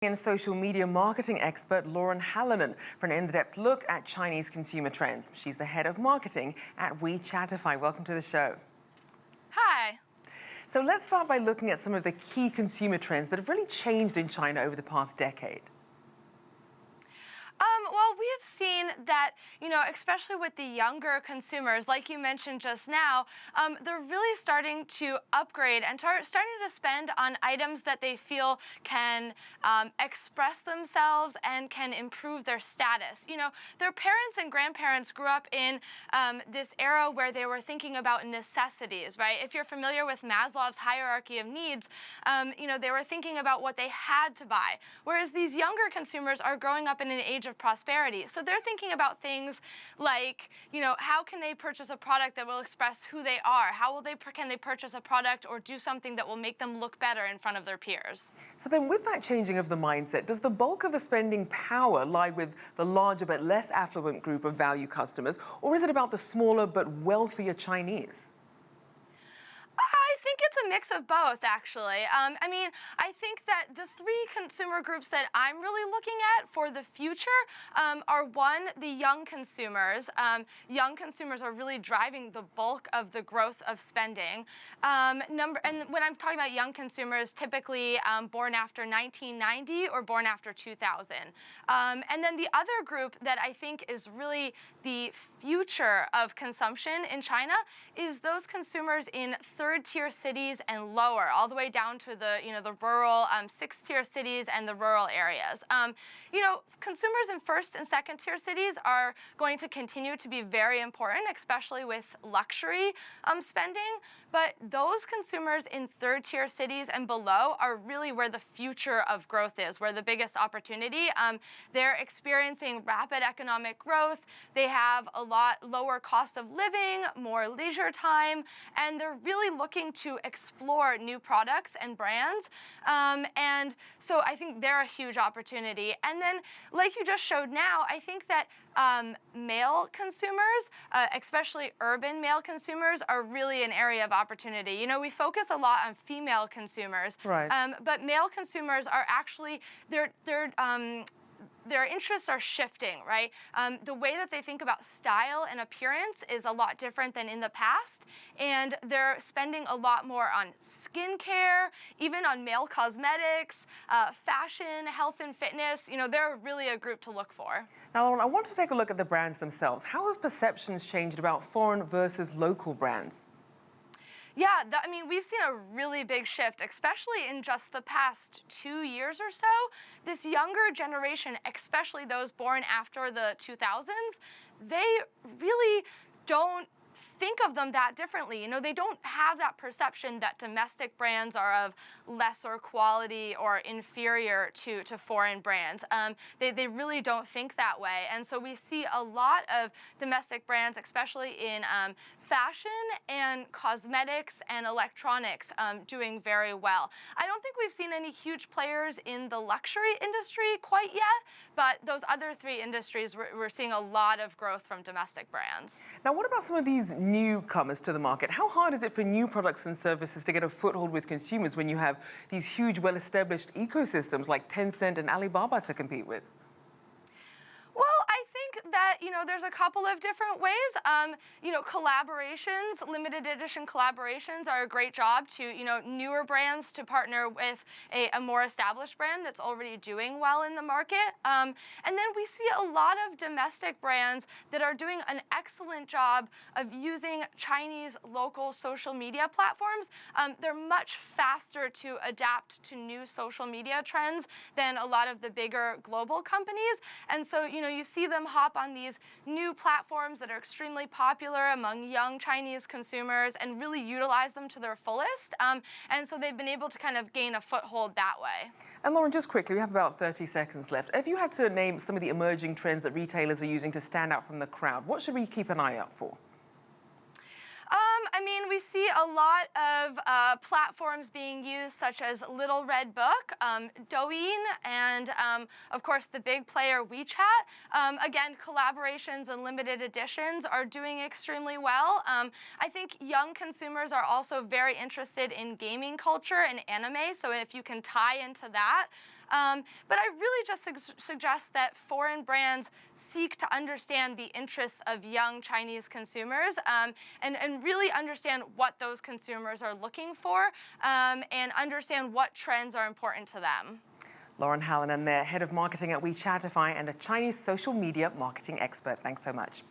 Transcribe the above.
And social media marketing expert Lauren Hallanan for an in-depth look at Chinese consumer trends. She's the head of marketing at WeChatify. Welcome to the show. Hi. So let's start by looking at some of the key consumer trends that have really changed in China over the past decade. Well, we have seen that, especially with the younger consumers, like you mentioned just now, they're really starting to upgrade and starting to spend on items that they feel can express themselves and can improve their status. Their parents and grandparents grew up in this era where they were thinking about necessities, right? If you're familiar with Maslow's hierarchy of needs, they were thinking about what they had to buy, whereas these younger consumers are growing up in an age of prosperity. So they're thinking about things like, how can they purchase a product that will express who they are? Can they purchase a product or do something that will make them look better in front of their peers? So then with that changing of the mindset, does the bulk of the spending power lie with the larger but less affluent group of value customers, or is it about the smaller but wealthier Chinese? I think it's a mix of both, actually. I think that the three consumer groups that I'm really looking at for the future are, one, the young consumers. Young consumers are really driving the bulk of the growth of spending. And when I'm talking about young consumers, typically born after 1990 or born after 2000. And then the other group that I think is really the future of consumption in China is those consumers in third-tier cities and lower, all the way down to the rural sixth-tier cities and the rural areas. Consumers in first and second-tier cities are going to continue to be very important, especially with luxury spending. But those consumers in third-tier cities and below are really where the future of growth is, where the biggest opportunity. They're experiencing rapid economic growth. They have a lot lower cost of living, more leisure time, and they're really looking to explore new products and brands. And so I think they're a huge opportunity. And then, like you just showed now, I think that male consumers, especially urban male consumers, are really an area of opportunity. We focus a lot on female consumers, right. But male consumers are actually, their interests are shifting, right? The way that they think about style and appearance is a lot different than in the past, and they're spending a lot more on skincare, even on male cosmetics, fashion, health and fitness. They're really a group to look for. Now, Lauren, I want to take a look at the brands themselves. How have perceptions changed about foreign versus local brands? Yeah, we've seen a really big shift, especially in just the past 2 years or so. This younger generation, especially those born after the 2000s, they really don't think of them that differently. They don't have that perception that domestic brands are of lesser quality or inferior to foreign brands. They really don't think that way. And so we see a lot of domestic brands, especially in fashion and cosmetics and electronics, doing very well. I don't think we've seen any huge players in the luxury industry quite yet, but those other three industries, we're seeing a lot of growth from domestic brands. Now, what about some of these newcomers to the market? How hard is it for new products and services to get a foothold with consumers when you have these huge, well-established ecosystems like Tencent and Alibaba to compete with? Well, I think that, there's a couple of different ways. Collaborations, limited edition collaborations are a great job to, newer brands to partner with a more established brand that's already doing well in the market. And then we see a lot of domestic brands that are doing an excellent job of using Chinese local social media platforms. They're much faster to adapt to new social media trends than a lot of the bigger global companies. And so, you see them hop on these new platforms that are extremely popular among young Chinese consumers and really utilize them to their fullest. And so they've been able to kind of gain a foothold that way. And Lauren, just quickly, we have about 30 seconds left. If you had to name some of the emerging trends that retailers are using to stand out from the crowd, what should we keep an eye out for? We see a lot of platforms being used, such as Little Red Book, Douyin, and of course the big player WeChat. Again, collaborations and limited editions are doing extremely well. I think young consumers are also very interested in gaming culture and anime, so if you can tie into that. But I really just suggest that foreign brands seek to understand the interests of young Chinese consumers and really understand what those consumers are looking for and understand what trends are important to them. Lauren Hallanan, their head of marketing at WeChatify and a Chinese social media marketing expert. Thanks so much.